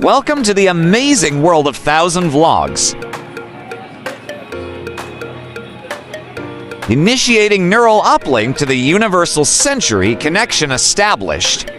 Welcome to the amazing world of 1000 Vlogs. Initiating neural uplink to the Universal Century connection established.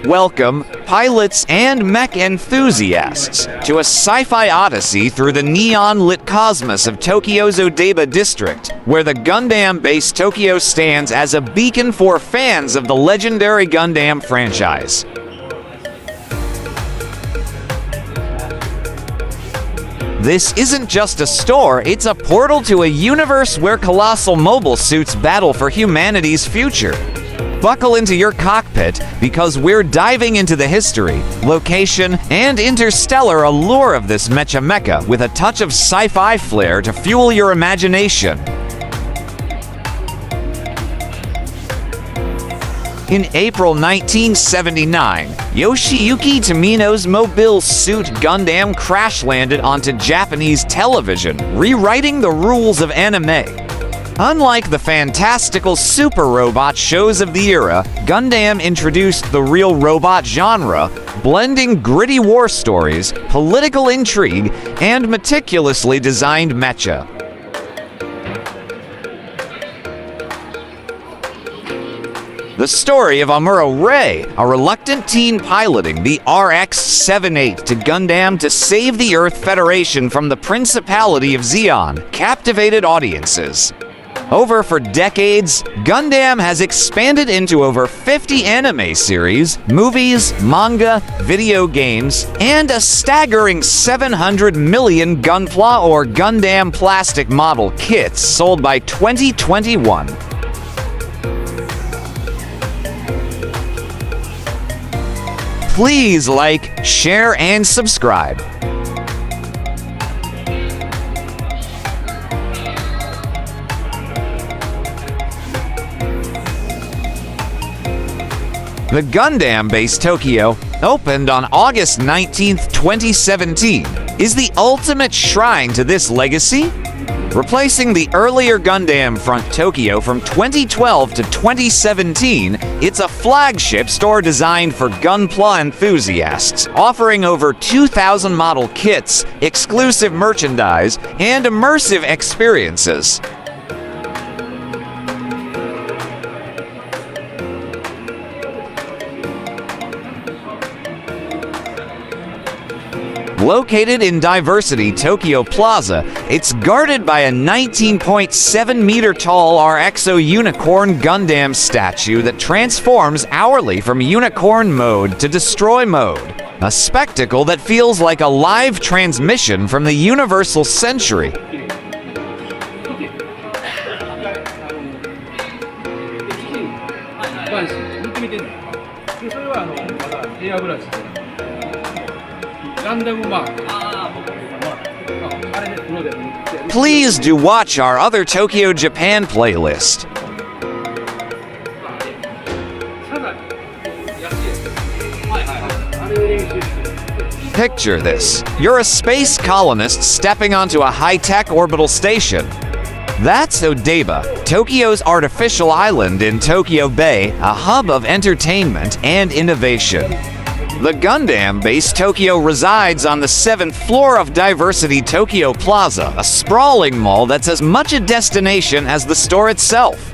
Welcome, pilots and mech enthusiasts, to a sci-fi odyssey through the neon-lit cosmos of Tokyo's Odaiba district, where the Gundam base Tokyo stands as a beacon for fans of the legendary Gundam franchise. This isn't just a store, it's a portal to a universe where colossal mobile suits battle for humanity's future. Buckle into your cockpit because we're diving into the history, location, and interstellar allure of this Mecha with a touch of sci-fi flair to fuel your imagination. In April 1979, Yoshiyuki Tomino's Mobile Suit Gundam crash-landed onto Japanese television, rewriting the rules of anime. Unlike the fantastical super robot shows of the era, Gundam introduced the real robot genre, blending gritty war stories, political intrigue, and meticulously designed mecha. The story of Amuro Ray, a reluctant teen piloting the RX-78 to Gundam to save the Earth Federation from the Principality of Zeon, captivated audiences. For decades, Gundam has expanded into over 50 anime series, movies, manga, video games, and a staggering 700 million Gunpla or Gundam plastic model kits sold by 2021. Please like, share, and subscribe. The Gundam base Tokyo, opened on August 19, 2017, is the ultimate shrine to this legacy. Replacing the earlier Gundam Front Tokyo from 2012 to 2017, it's a flagship store designed for Gunpla enthusiasts, offering over 2,000 model kits, exclusive merchandise, and immersive experiences. Located in Diversity Tokyo Plaza, it's guarded by a 19.7-meter-tall RXO Unicorn Gundam statue that transforms hourly from Unicorn mode to Destroy mode, a spectacle that feels like a live transmission from the Universal Century. Please do watch our other Tokyo Japan playlist. Picture this. You're a space colonist stepping onto a high-tech orbital station. That's Odaiba, Tokyo's artificial island in Tokyo Bay, a hub of entertainment and innovation. The Gundam base Tokyo resides on the 7th floor of Diversity Tokyo Plaza, a sprawling mall that's as much a destination as the store itself.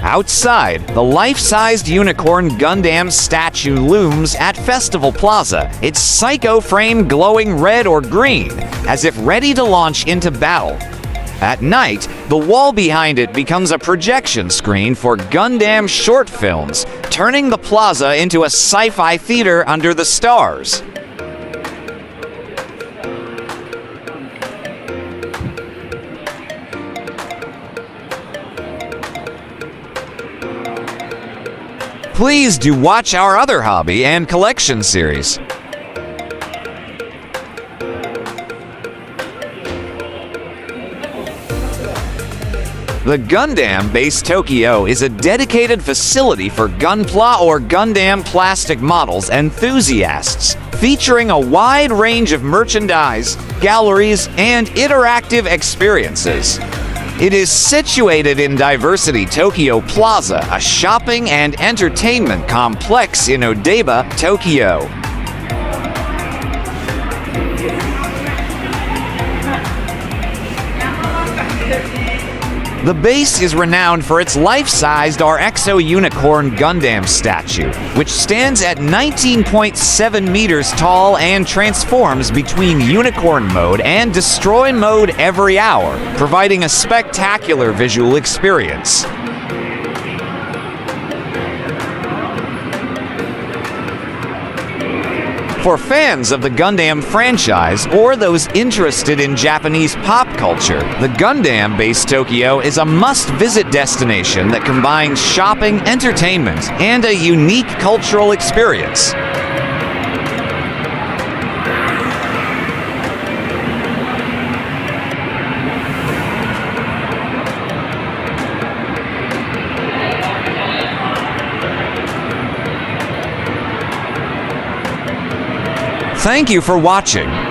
Outside, the life-sized Unicorn Gundam statue looms at Festival Plaza, its psycho-frame glowing red or green, as if ready to launch into battle. At night, the wall behind it becomes a projection screen for Gundam short films, turning the plaza into a sci-fi theater under the stars. Please do watch our other hobby and collection series. The Gundam base Tokyo is a dedicated facility for Gunpla or Gundam plastic models enthusiasts, featuring a wide range of merchandise, galleries, and interactive experiences. It is situated in Diversity Tokyo Plaza, a shopping and entertainment complex in Odaiba, Tokyo. The base is renowned for its life-sized RXO Unicorn Gundam statue, which stands at 19.7 meters tall and transforms between Unicorn mode and Destroy mode every hour, providing a spectacular visual experience. For fans of the Gundam franchise or those interested in Japanese pop culture, the Gundam Base Tokyo is a must-visit destination that combines shopping, entertainment, and a unique cultural experience. Thank you for watching.